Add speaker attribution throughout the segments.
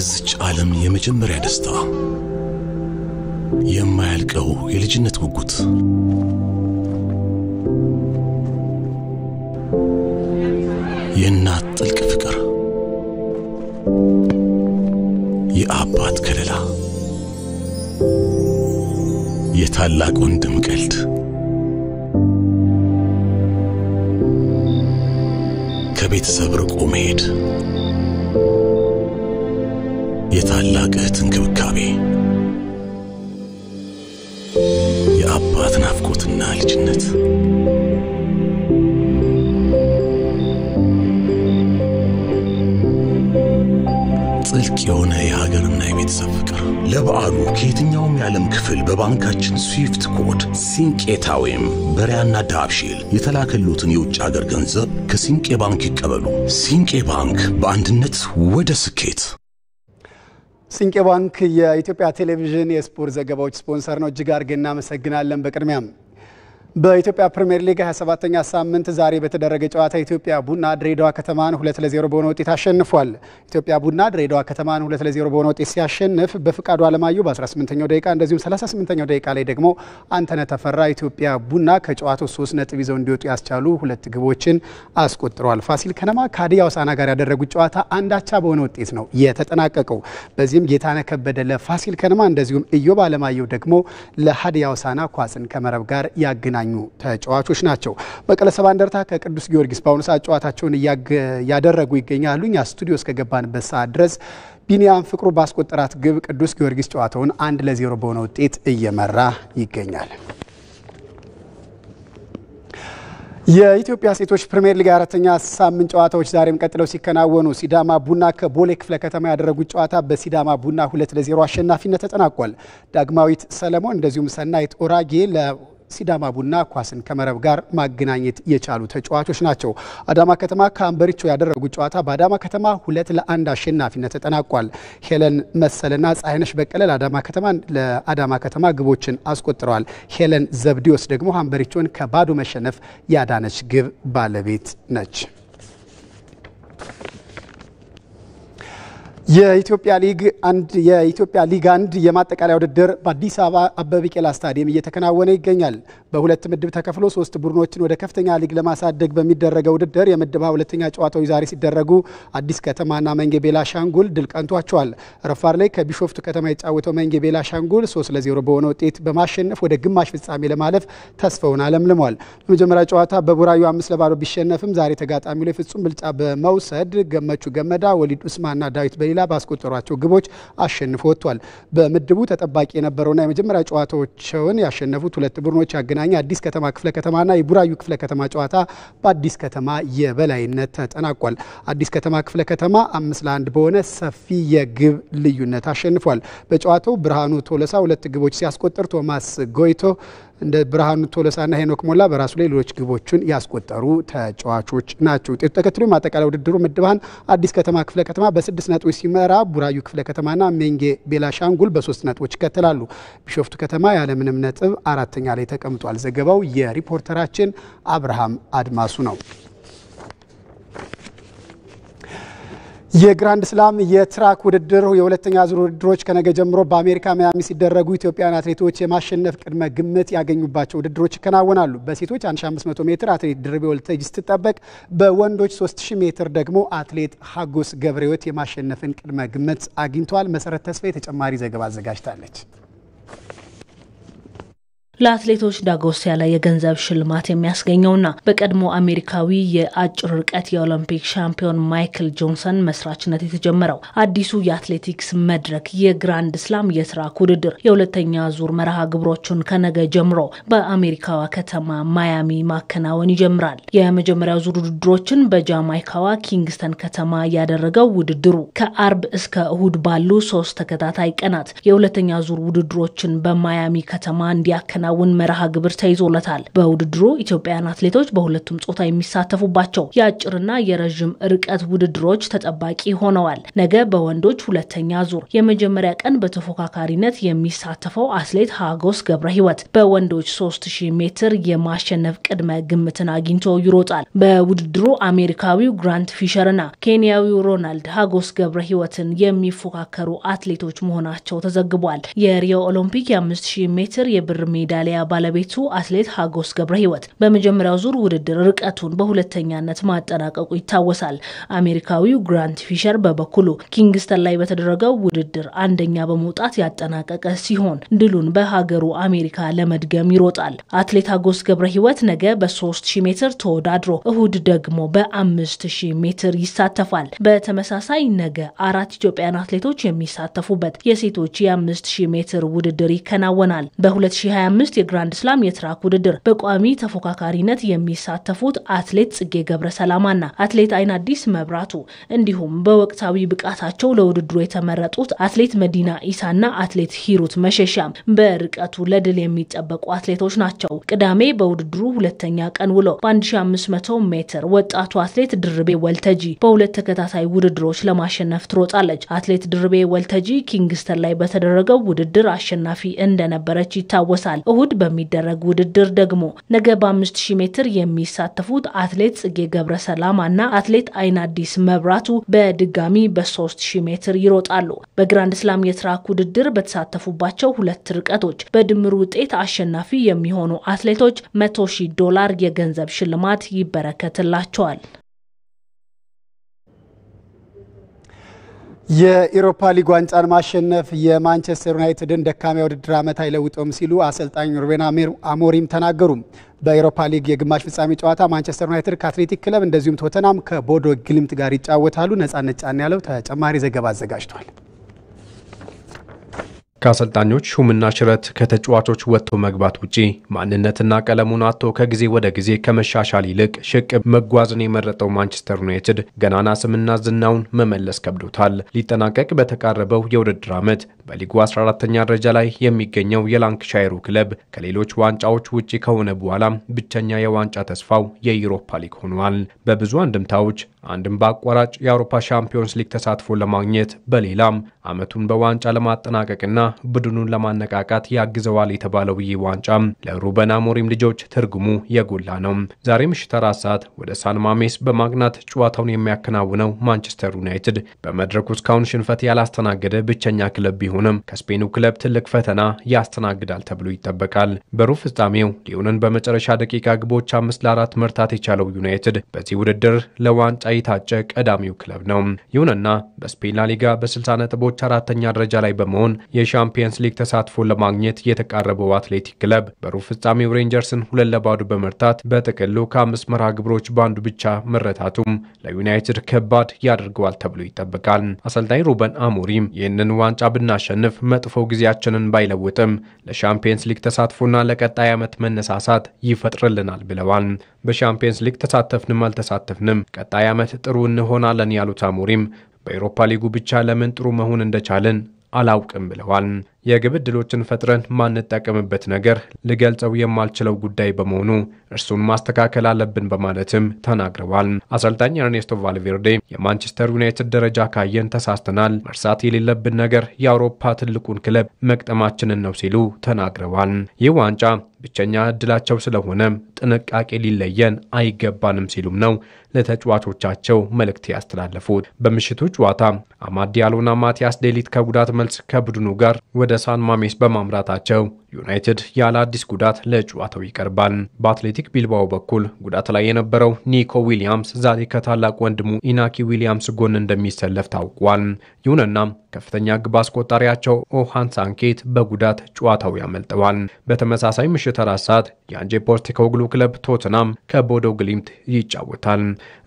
Speaker 1: የዝች ዓለም የመጀመሪያ ደስታ የማያልቀው የልጅነት ጉጉት የእናት ጥልቅ ፍቅር የአባት ከለላ የታላቅ ወንድም ቀልድ ከቤተሰብ ርቆ መሄድ የታላቅ እህት እንክብካቤ የአባት ናፍቆትና ልጅነት ጥልቅ የሆነ የሀገርና የቤተሰብ ፍቅር ለበዓሉ ከየትኛውም የዓለም ክፍል በባንካችን ስዊፍት ኮድ ሲንቄታዌም በሪያና ዳብሺል የተላከሉትን የውጭ ሀገር ገንዘብ ከሲንቄ ባንክ ይቀበሉ። ሲንቄ ባንክ በአንድነት ወደ ስኬት።
Speaker 2: ሲንቄ ባንክ የኢትዮጵያ ቴሌቪዥን የስፖርት ዘገባዎች ስፖንሰር ነው። እጅግ አድርገን እናመሰግናለን። በቅድሚያም በኢትዮጵያ ፕሪሚየር ሊግ 27ኛ ሳምንት ዛሬ በተደረገ ጨዋታ ኢትዮጵያ ቡና ድሬዳዋ ከተማን 2-0 በሆነ ውጤት አሸንፏል። ኢትዮጵያ ቡና ድሬዳዋ ከተማን 2-0 በሆነ ውጤት ሲያሸንፍ በፍቃዱ አለማየሁ በ18ኛው ደቂቃ እንደዚሁም 38ኛው ደቂቃ ላይ ደግሞ አንተነህ ተፈራ ኢትዮጵያ ቡና ከጨዋታው 3 ነጥብ ይዘው እንዲወጡ ያስቻሉ 2 ግቦችን አስቆጥረዋል። ፋሲል ከነማ ከሀዲያ ሆሳዕና ጋር ያደረጉት ጨዋታ አንዳቻ በሆነ ውጤት ነው የተጠናቀቀው። በዚህም ጌታነህ ከበደ ለፋሲል ከነማ እንደዚሁም ኢዮብ አለማየሁ ደግሞ ለሀዲያ ሆሳዕና ኳስን ከመረብ ጋር ያገናኙ ተጫዋቾች ናቸው። መቀለ ሰባ እንደርታ ከቅዱስ ጊዮርጊስ በአሁኑ ሰዓት ጨዋታቸውን ያደረጉ ይገኛሉ። እኛ ስቱዲዮ እስከገባንበት ሰዓት ድረስ ቢኒያም ፍቅሩ ባስቆጠራት ግብ ቅዱስ ጊዮርጊስ ጨዋታውን 1-0 በሆነ ውጤት እየመራ ይገኛል። የኢትዮጵያ ሴቶች ፕሪሚየር ሊግ 4ኛ ሳምንት ጨዋታዎች ዛሬም ቀጥለው ሲከናወኑ ሲዳማ ቡና ከቦሌ ክፍለ ከተማ ያደረጉት ጨዋታ በሲዳማ ቡና 2-0 አሸናፊነት ተጠናቋል። ዳግማዊት ሰለሞን እንደዚሁም ሰናይት ኦራጌ ሲዳማ ቡና ኳስን ከመረብ ጋር ማገናኘት የቻሉ ተጫዋቾች ናቸው። አዳማ ከተማ ከአምበሪቾ ያደረጉት ጨዋታ በአዳማ ከተማ 2-1 አሸናፊነት ተጠናቋል። ሄለን መሰለና ፀሐይነሽ በቀለ ለአዳማ ከተማ ግቦችን አስቆጥረዋል። ሄለን ዘብዲዮስ ደግሞ አምበሪቾን ከባዶ መሸነፍ ያዳነች ግብ ባለቤት ነች። የኢትዮጵያ ሊግ 1 የማጠቃለያ ውድድር በአዲስ አበባ አበበ ቢቂላ ስታዲየም እየተከናወነ ይገኛል። በሁለት ምድብ ተከፍሎ 3 ቡድኖችን ወደ ከፍተኛ ሊግ ለማሳደግ በሚደረገው ውድድር የምድብ 2ኛ ጨዋታዎች ዛሬ ሲደረጉ አዲስ ከተማና መንጌ ቤላሻንጉል ድል ቀንቷቸዋል። ረፋር ላይ ከቢሾፍቱ ከተማ የተጫወተው መንጌ ቤላሻንጉል 3-0 በሆነ ውጤት በማሸነፍ ወደ ግማሽ ፍጻሜ ለማለፍ ተስፋውን አለምልሟል። በመጀመሪያ ጨዋታ በቡራዩ 5-0 ቢሸነፍም ዛሬ ተጋጣሚው ላይ ፍጹም ብልጫ በመውሰድ ገመቹ ገመዳ፣ ወሊድ ኡስማንና ዳዊት በሌላ ባስቆጠሯቸው ግቦች አሸንፎ ወጥቷል። በምድቡ ተጠባቂ የነበረውና የመጀመሪያ ጨዋታዎችን ያሸነፉት 2 ቡድኖች ያገናኘ አዲስ ከተማ ክፍለ ከተማና የቡራዩ ክፍለ ከተማ ጨዋታ በአዲስ ከተማ የበላይነት ተጠናቋል። አዲስ ከተማ ክፍለ ከተማ 5-1 በሆነ ሰፊ የግብ ልዩነት አሸንፏል። በጨዋታው ብርሃኑ ቶለሳ 2 ግቦች ሲያስቆጥር ቶማስ ጎይቶ እንደ ብርሃኑ ቶለሳና ሄኖክ ሞላ በራሱ ላይ ሌሎች ግቦችን ያስቆጠሩ ተጫዋቾች ናቸው። ውጤቱ ተከትሎ ማጠቃለያ ውድድሩ ምድባን አዲስ ከተማ ክፍለ ከተማ በ6 ነጥቦች ሲመራ ቡራዩ ክፍለ ከተማና መንጌ ቤላሻንጉል በ3 ነጥቦች ይከተላሉ። ቢሾፍቱ ከተማ ያለምንም ነጥብ 4ኛ ላይ ተቀምጧል። ዘገባው የሪፖርተራችን አብርሃም አድማሱ ነው። የግራንድ ስላም የትራክ ውድድር የሁለተኛ ዙር ውድድሮች ከነገ ጀምሮ በአሜሪካ ማያሚ ሲደረጉ ኢትዮጵያውያን አትሌቶች የማሸነፍ ቅድመ ግምት ያገኙባቸው ውድድሮች ይከናወናሉ። በሴቶች 1500 ሜትር አትሌት ድርቤ ወልተጅ ስትጠበቅ፣ በወንዶች 3000 ሜትር ደግሞ አትሌት ሀጎስ ገብረህይወት የማሸነፍን ቅድመ ግምት አግኝተዋል። መሰረት ተስፋዬ ተጨማሪ ዘገባ አዘጋጅታለች።
Speaker 3: ለአትሌቶች ዳጎስ ያለ የገንዘብ ሽልማት የሚያስገኘውና በቀድሞ አሜሪካዊ የአጭር ርቀት የኦሎምፒክ ሻምፒዮን ማይክል ጆንሰን መስራችነት የተጀመረው አዲሱ የአትሌቲክስ መድረክ የግራንድ ስላም የትራክ ውድድር የሁለተኛ ዙር መርሃ ግብሮቹን ከነገ ጀምሮ በአሜሪካዋ ከተማ ማያሚ ማከናወን ይጀምራል። የመጀመሪያው ዙር ውድድሮችን በጃማይካዋ ኪንግስተን ከተማ ያደረገው ውድድሩ ከአርብ እስከ እሁድ ባሉ 3 ተከታታይ ቀናት የሁለተኛ ዙር ውድድሮችን በማያሚ ከተማ እንዲያከናውን የሚያከናውን መርሃ ግብር ተይዞለታል። በውድድሩ ኢትዮጵያውያን አትሌቶች በሁለቱም ጾታ የሚሳተፉባቸው የአጭርና የረጅም ርቀት ውድድሮች ተጠባቂ ሆነዋል። ነገ በወንዶች ሁለተኛ ዙር የመጀመሪያ ቀን በተፎካካሪነት የሚሳተፈው አትሌት ሀጎስ ገብረህይወት በወንዶች 3000 ሜትር የማሸነፍ ቅድመ ግምትን አግኝቶ ይሮጣል። በውድድሩ አሜሪካዊው ግራንት ፊሸርና ኬንያዊው ሮናልድ ሀጎስ ገብረህይወትን የሚፎካከሩ አትሌቶች መሆናቸው ተዘግቧል። የሪዮ ኦሎምፒክ የ5000 ሜትር የብር ሜዳሊያ ባለቤቱ አትሌት ሀጎስ ገብረህይወት በመጀመሪያው ዙር ውድድር ርቀቱን በሁለተኛነት ማጠናቀቁ ይታወሳል። አሜሪካዊው ግራንት ፊሸር በበኩሉ ኪንግስተን ላይ በተደረገው ውድድር አንደኛ በመውጣት ያጠናቀቀ ሲሆን ድሉን በሀገሩ አሜሪካ ለመድገም ይሮጣል። አትሌት ሀጎስ ገብረህይወት ነገ በ3000 ሜትር ተወዳድሮ እሁድ ደግሞ በ5000 ሜትር ይሳተፋል። በተመሳሳይ ነገ 4 ኢትዮጵያውያን አትሌቶች የሚሳተፉበት የሴቶች የ5000 ሜትር ውድድር ይከናወናል። በ2025 የግራንድ ስላም የትራክ ውድድር በቋሚ ተፎካካሪነት የሚሳተፉት አትሌት ጽጌ ገብረሰላማና አትሌት አይናዲስ መብራቱ እንዲሁም በወቅታዊ ብቃታቸው ለውድድሩ የተመረጡት አትሌት መዲና ኢሳና አትሌት ሂሩት መሸሻም በርቀቱ ለድል የሚጠበቁ አትሌቶች ናቸው። ቅዳሜ በውድድሩ ሁለተኛ ቀን ውሎ በ1500 ሜትር ወጣቱ አትሌት ድርቤ ወልተጂ በሁለት ተከታታይ ውድድሮች ለማሸነፍ ትሮጣለች። አትሌት ድርቤ ወልተጂ ኪንግስተን ላይ በተደረገው ውድድር አሸናፊ እንደነበረች ይታወሳል። እሁድ በሚደረግ ውድድር ደግሞ ነገ በ5000 ሜትር የሚሳተፉት አትሌት ጽጌ ገብረሰላማና አትሌት አይናዲስ መብራቱ በድጋሚ በ3000 ሜትር ይሮጣሉ። በግራንድ ስላም የትራክ ውድድር በተሳተፉባቸው ሁለት ርቀቶች በድምሩ ውጤት አሸናፊ የሚሆኑ አትሌቶች $100,000 የገንዘብ ሽልማት ይበረከትላቸዋል።
Speaker 2: የኢሮፓ ሊግ ዋንጫን ማሸነፍ የማንቸስተር ዩናይትድን ደካማ ውድድር ዓመት አይለውጥም ሲሉ አሰልጣኝ ሩበን አሞሪም ተናገሩ። በኢሮፓ ሊግ የግማሽ ፍጻሜ ጨዋታ ማንቸስተር ዩናይትድ ከአትሌቲክ ክለብ እንደዚሁም ቶተናም ከቦዶ ግሊምት ጋር ይጫወታሉ። ነጻነት ጫን ያለው ተጨማሪ ዘገባ አዘጋጅቷል።
Speaker 4: ከአሰልጣኞች ሹምና ሽረት ከተጫዋቾች ወጥቶ መግባት ውጪ ማንነትና ቀለሙን አጥቶ ከጊዜ ወደ ጊዜ ከመሻሻል ይልቅ ሽቅብ መጓዝን የመረጠው ማንቸስተር ዩናይትድ ገናና ስምና ዝናውን መመለስ ከብዶታል። ሊጠናቀቅ በተቃረበው የውድድር ዓመት በሊጉ 14ኛ ደረጃ ላይ የሚገኘው የላንክሻየሩ ክለብ ከሌሎች ዋንጫዎች ውጪ ከሆነ በኋላ ብቸኛ የዋንጫ ተስፋው የዩሮፓ ሊግ ሆኗል። በብዙ አንድምታዎች አንድም በአቋራጭ የአውሮፓ ሻምፒዮንስ ሊግ ተሳትፎ ለማግኘት በሌላም ዓመቱን በዋንጫ ለማጠናቀቅና ቡድኑን ለማነቃቃት ያግዘዋል የተባለው ይህ ዋንጫ ለሩበን አሞሪም ልጆች ትርጉሙ የጎላ ነው። ዛሬ ምሽት 4 ሰዓት ወደ ሳን ማሜስ በማቅናት ጨዋታውን የሚያከናውነው ማንቸስተር ዩናይትድ በመድረኩ እስካሁን ሽንፈት ያላስተናገደ ብቸኛ ክለብ ቢሆንም ከስፔኑ ክለብ ትልቅ ፈተና ያስተናግዳል ተብሎ ይጠበቃል። በሩብ ፍጻሜው ሊዮንን በመጨረሻ ደቂቃ ግቦች 5-4 መርታት የቻለው ዩናይትድ በዚህ ውድድር ለዋንጫ የታጨ ቀዳሚው ክለብ ነው። ይሁንና በስፔን ላሊጋ በ60 ነጥቦች 4ኛ ደረጃ ላይ በመሆን የሻምፒየንስ ሊግ ተሳትፎ ለማግኘት የተቃረበው አትሌቲክ ክለብ በሩብ ፍጻሜው ሬንጀርስን 2-0 በመርታት በጥቅሉ ከ5 መርሃ ግብሮች በአንዱ ብቻ መረታቱም ለዩናይትድ ከባድ ያደርገዋል ተብሎ ይጠበቃል። አሰልጣኝ ሩበን አሞሪም ይህንን ዋንጫ ብናሸንፍ መጥፎ ጊዜያችንን ባይለውጥም ለሻምፒየንስ ሊግ ተሳትፎና ለቀጣይ ዓመት መነሳሳት ይፈጥርልናል ብለዋል። በሻምፒየንስ ሊግ ተሳተፍንም አልተሳተፍንም ቀጣይ ዓመት ጥሩ እንሆናለን ያሉት አሞሪም በአውሮፓ ሊጉ ብቻ ለምን ጥሩ መሆን እንደቻለን አላውቅም ብለዋል። የግብ ዕድሎችን ፈጥረን ማንጠቀምበት ነገር ልገልጸው የማልችለው ጉዳይ በመሆኑ እርሱን ማስተካከል አለብን በማለትም ተናግረዋል። አሰልጣኝ ኤርኔስቶ ቫልቬርዴ የማንቸስተር ዩናይትድ ደረጃ ካየን ተሳስተናል፣ መርሳት የሌለብን ነገር የአውሮፓ ትልቁን ክለብ መቅጠማችንን ነው ሲሉ ተናግረዋል። ይህ ዋንጫ ብቸኛ ዕድላቸው ስለሆነ ጥንቃቄ ሊለየን አይገባንም ሲሉም ነው ለተጫዋቾቻቸው መልእክት ያስተላለፉት። በምሽቱ ጨዋታ አማድ ዲያሎና ማቲያስ ዴሊት ከጉዳት መልስ ከቡድኑ ጋር ወደ ሳን ማሜስ በማምራታቸው ዩናይትድ ያለ አዲስ ጉዳት ለጨዋታው ይቀርባል። በአትሌቲክ ቢልባኦ በኩል ጉዳት ላይ የነበረው ኒኮ ዊሊያምስ ዛሬ ከታላቅ ወንድሙ ኢናኪ ዊሊያምስ ጎን እንደሚሰለፍ ታውቋል። ይሁንና ከፍተኛ ግብ አስቆጣሪያቸው ኦሃን ሳንኬት በጉዳት ጨዋታው ያመልጠዋል። በተመሳሳይ ምሽት 4 ሰዓት የአንጄ ፖስቴኮግሉ ክለብ ቶተናም ከቦዶ ግሊምት ይጫወታል።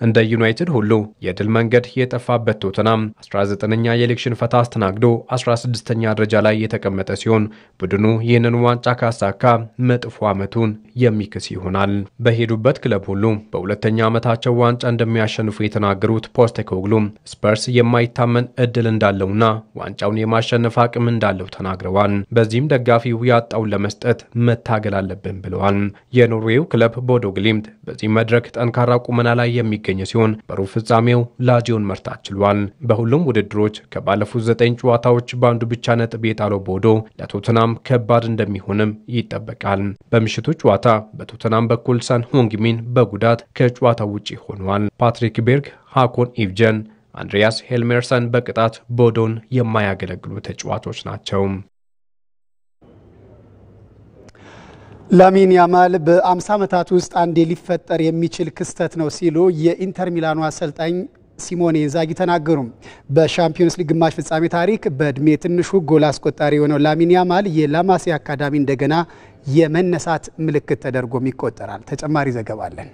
Speaker 4: እንደ ዩናይትድ ሁሉ የድል መንገድ የጠፋበት ቶተናም 19ኛ የሊግ ሽንፈት አስተናግዶ 16ኛ ደረጃ ላይ የተቀመጠ ሲሆን ቡድኑ ይህንን ይህንን ዋንጫ ካሳካ መጥፎ ዓመቱን የሚክስ ይሆናል። በሄዱበት ክለብ ሁሉ በሁለተኛ ዓመታቸው ዋንጫ እንደሚያሸንፉ የተናገሩት ፖስቴኮግሉ ስፐርስ የማይታመን እድል እንዳለውና ዋንጫውን የማሸነፍ አቅም እንዳለው ተናግረዋል። በዚህም ደጋፊው ያጣውን ለመስጠት መታገል አለብን ብለዋል። የኖርዌው ክለብ ቦዶ ግሊምት በዚህ መድረክ ጠንካራ ቁመና ላይ የሚገኝ ሲሆን በሩብ ፍጻሜው ላዚዮን መርታት ችሏል። በሁሉም ውድድሮች ከባለፉት 9 ጨዋታዎች በአንዱ ብቻ ነጥብ የጣለው ቦዶ ለቶተናም ከባድ እንደሚሆንም ይጠበቃል። በምሽቱ ጨዋታ በቶተናም በኩል ሰን ሆንግሚን በጉዳት ከጨዋታው ውጪ ሆነዋል። ፓትሪክ ቤርግ፣ ሃኮን ኢቭጀን፣ አንድሪያስ ሄልሜርሰን በቅጣት ቦዶን የማያገለግሉ ተጫዋቾች ናቸው።
Speaker 2: ላሚን ያማል በ50 ዓመታት ውስጥ አንዴ ሊፈጠር የሚችል ክስተት ነው ሲሉ የኢንተር ሚላኑ አሰልጣኝ ሲሞኔ ኢንዛጊ ተናገሩ። በሻምፒዮንስ ሊግ ግማሽ ፍጻሜ ታሪክ በእድሜ ትንሹ ጎል አስቆጣሪ የሆነው ላሚን ያማል የላማሲያ አካዳሚ እንደገና የመነሳት ምልክት ተደርጎም ይቆጠራል። ተጨማሪ ዘገባ አለን።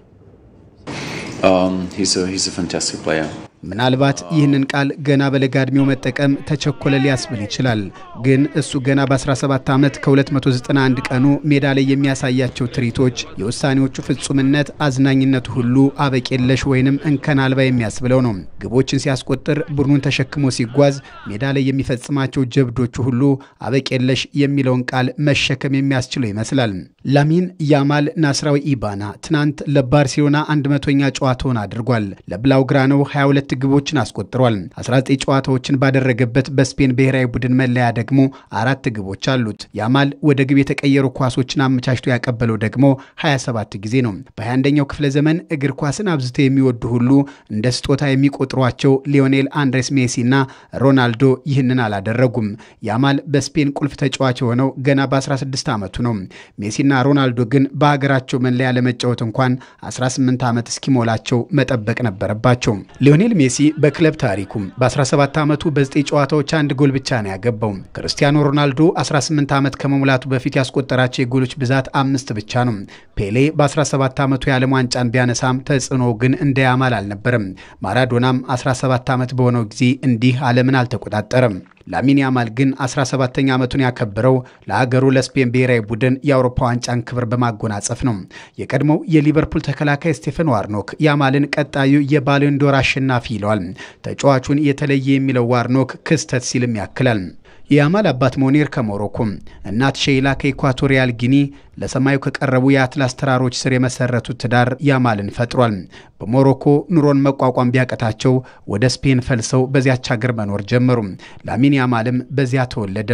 Speaker 5: He's a fantastic player.
Speaker 2: ምናልባት ይህንን ቃል ገና በለጋ እድሜው መጠቀም ተቸኮለ ሊያስብል ይችላል። ግን እሱ ገና በ17 ዓመት ከ291 ቀኑ ሜዳ ላይ የሚያሳያቸው ትርኢቶች የውሳኔዎቹ ፍጹምነት አዝናኝነቱ ሁሉ አበቄለሽ ወይንም እንከን አልባ የሚያስብለው ነው። ግቦችን ሲያስቆጥር ቡድኑን ተሸክሞ ሲጓዝ ሜዳ ላይ የሚፈጽማቸው ጀብዶቹ ሁሉ አበቄለሽ የሚለውን ቃል መሸከም የሚያስችለው ይመስላል። ላሚን ያማል ናስራዊ ኢባና ትናንት ለባርሴሎና 100ኛ ጨዋታውን አድርጓል። ለብላውግራናው 22 ግቦችን አስቆጥሯል። 19 ጨዋታዎችን ባደረገበት በስፔን ብሔራዊ ቡድን መለያ ደግሞ 4 ግቦች አሉት። ያማል ወደ ግብ የተቀየሩ ኳሶችን አመቻችቶ ያቀበለው ደግሞ 27 ጊዜ ነው። በ21ኛው ክፍለ ዘመን እግር ኳስን አብዝተው የሚወዱ ሁሉ እንደ ስጦታ የሚቆጥሯቸው ሊዮኔል አንድሬስ ሜሲና ሮናልዶ ይህንን አላደረጉም። ያማል በስፔን ቁልፍ ተጫዋች ሆነው ገና በ16 ዓመቱ ነው። ሜሲና ሮናልዶ ግን በሀገራቸው መለያ ለመጫወት እንኳን 18 ዓመት እስኪሞላቸው መጠበቅ ነበረባቸው። ሊዮኔል ሜሲ በክለብ ታሪኩ በ17 ዓመቱ በ9 ጨዋታዎች 1 ጎል ብቻ ነው ያገባው። ክርስቲያኖ ሮናልዶ 18 ዓመት ከመሙላቱ በፊት ያስቆጠራቸው የጎሎች ብዛት 5 ብቻ ነው። ፔሌ በ17 ዓመቱ የዓለም ዋንጫን ቢያነሳም ተጽዕኖ ግን እንደ ያማል አልነበረም። ማራዶናም 17 ዓመት በሆነው ጊዜ እንዲህ ዓለምን አልተቆጣጠረም። ላሚን ያማል ግን 17ኛ ዓመቱን ያከበረው ለሀገሩ ለስፔን ብሔራዊ ቡድን የአውሮፓ ዋንጫን ክብር በማጎናጸፍ ነው። የቀድሞው የሊቨርፑል ተከላካይ ስቴፈን ዋርኖክ ያማልን ቀጣዩ የባሎን ዶር አሸናፊ ይለዋል። ተጫዋቹን የተለየ የሚለው ዋርኖክ ክስተት ሲልም ያክላል። የያማል አባት ሞኒር ከሞሮኮ እናት ሼይላ ከኢኳቶሪያል ጊኒ ለሰማዩ ከቀረቡ የአትላስ ተራሮች ስር የመሰረቱት ትዳር ያማልን ፈጥሯል። በሞሮኮ ኑሮን መቋቋም ቢያቀታቸው ወደ ስፔን ፈልሰው በዚያች ሀገር መኖር ጀመሩ። ላሚን ያማልም በዚያ ተወለደ።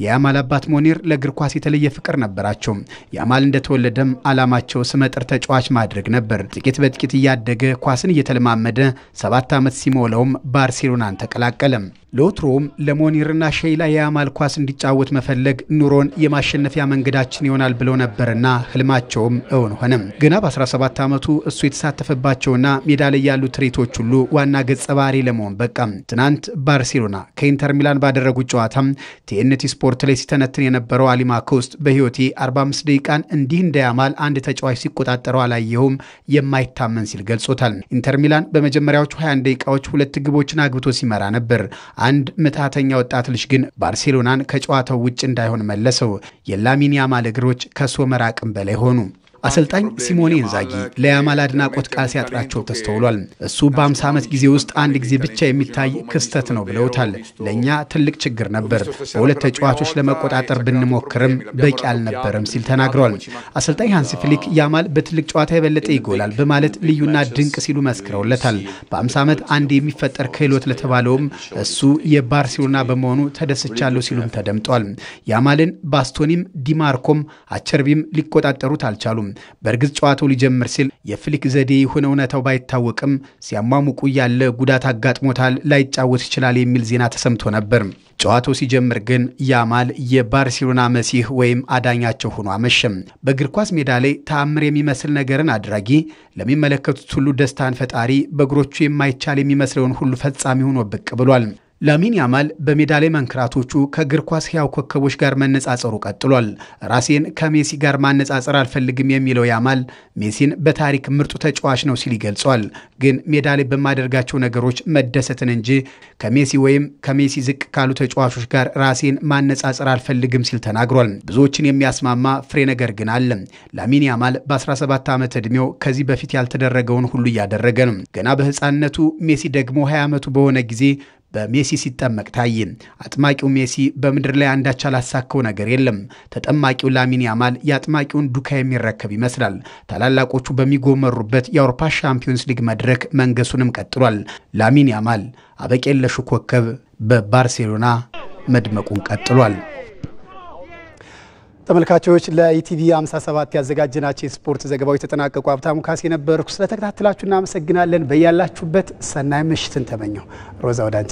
Speaker 2: የያማል አባት ሞኒር ለእግር ኳስ የተለየ ፍቅር ነበራቸው። ያማል እንደተወለደም አላማቸው ስመጥር ተጫዋች ማድረግ ነበር። ጥቂት በጥቂት እያደገ ኳስን እየተለማመደ 7 ዓመት ሲሞላውም ባርሴሎናን ተቀላቀለ። ለወትሮም ለሞኒርና ሼይላ የያማል ኳስ እንዲጫወት መፈለግ ኑሮን የማሸነፊያ መንገዳችን ይሆናል ብለው ነበርና ህልማቸውም እውን ሆነ። ገና በ17 ዓመቱ እሱ የተሳተፈባቸውና ሜዳ ላይ ያሉ ትርኢቶች ሁሉ ዋና ገጸ ባህሪ ለመሆን በቃ። ትናንት ባርሴሎና ከኢንተር ሚላን ባደረጉት ጨዋታ ቲኤንቲ ስፖርት ላይ ሲተነትን የነበረው አሊማ ኮስት በህይወቴ 45 ደቂቃን እንዲህ እንደ ያማል አንድ ተጫዋች ሲቆጣጠረው አላየሁም የማይታመን ሲል ገልጾታል። ኢንተር ሚላን በመጀመሪያዎቹ 21 ደቂቃዎች 2 ግቦችን አግብቶ ሲመራ ነበር። አንድ ምታተኛ ወጣት ልጅ ግን ባርሴሎናን ከጨዋታው ውጭ እንዳይሆን መለሰው። የላሚን ያማል እግሮች ከሶመር አቅም በላይ ሆኑ። አሰልጣኝ ሲሞኔ ኢንዛጊ ለያማል አድናቆት ቃል ሲያጥራቸው ተስተውሏል። እሱ በ50 ዓመት ጊዜ ውስጥ አንድ ጊዜ ብቻ የሚታይ ክስተት ነው ብለውታል። ለኛ ትልቅ ችግር ነበር። በሁለት ተጫዋቾች ለመቆጣጠር ብንሞክርም በቂ አልነበረም ሲል ተናግሯል። አሰልጣኝ ሃንሲ ፍሊክ ያማል በትልቅ ጨዋታ የበለጠ ይጎላል በማለት ልዩና ድንቅ ሲሉ መስክረውለታል። በ50 ዓመት አንድ የሚፈጠር ክህሎት ለተባለውም እሱ የባርሴሎና በመሆኑ ተደስቻለሁ ሲሉም ተደምጧል። ያማልን ባስቶኒም ዲማርኮም አቸርቢም ሊቆጣጠሩት አልቻሉም። በእርግጥ ጨዋታው ሊጀምር ሲል የፍሊክ ዘዴ ይሁን እውነታው ባይታወቅም ሲያሟሙቁ ያለ ጉዳት አጋጥሞታል፣ ላይጫወት ይችላል የሚል ዜና ተሰምቶ ነበር። ጨዋታው ሲጀምር ግን ያማል የባርሴሎና መሲህ ወይም አዳኛቸው ሆኖ አመሸም። በእግር ኳስ ሜዳ ላይ ተአምር የሚመስል ነገርን አድራጊ፣ ለሚመለከቱት ሁሉ ደስታን ፈጣሪ፣ በእግሮቹ የማይቻል የሚመስለውን ሁሉ ፈጻሚ ሆኖ ብቅ ብሏል። ላሚን ያማል በሜዳ ላይ መንክራቶቹ ከእግር ኳስ ሕያው ኮከቦች ጋር መነጻጸሩ ቀጥሏል። ራሴን ከሜሲ ጋር ማነጻጸር አልፈልግም የሚለው ያማል ሜሲን በታሪክ ምርጡ ተጫዋች ነው ሲል ይገልጿል። ግን ሜዳ ላይ በማደርጋቸው ነገሮች መደሰትን እንጂ ከሜሲ ወይም ከሜሲ ዝቅ ካሉ ተጫዋቾች ጋር ራሴን ማነጻጸር አልፈልግም ሲል ተናግሯል። ብዙዎችን የሚያስማማ ፍሬ ነገር ግን አለ። ላሚን ያማል በ17 ዓመት ዕድሜው ከዚህ በፊት ያልተደረገውን ሁሉ እያደረገ ነው። ገና በህፃንነቱ ሜሲ ደግሞ 20 ዓመቱ በሆነ ጊዜ በሜሲ ሲጠመቅ ታየ። አጥማቂው ሜሲ በምድር ላይ አንዳች ያላሳካው ነገር የለም። ተጠማቂው ላሚን ያማል የአጥማቂውን ዱካ የሚረከብ ይመስላል። ታላላቆቹ በሚጎመሩበት የአውሮፓ ሻምፒዮንስ ሊግ መድረክ መንገሱንም ቀጥሏል። ላሚን ያማል አበቄለሹ ኮከብ በባርሴሎና መድመቁን ቀጥሏል። ተመልካቾች ለኢቲቪ 57 ያዘጋጀናቸው የስፖርት ዘገባዎች ተጠናቀቁ። ሀብታሙ ካሴ ነበርኩ። ስለተከታተላችሁ እናመሰግናለን። በያላችሁበት ሰናይ ምሽትን ተመኘው። ሮዛ ወዳንቺ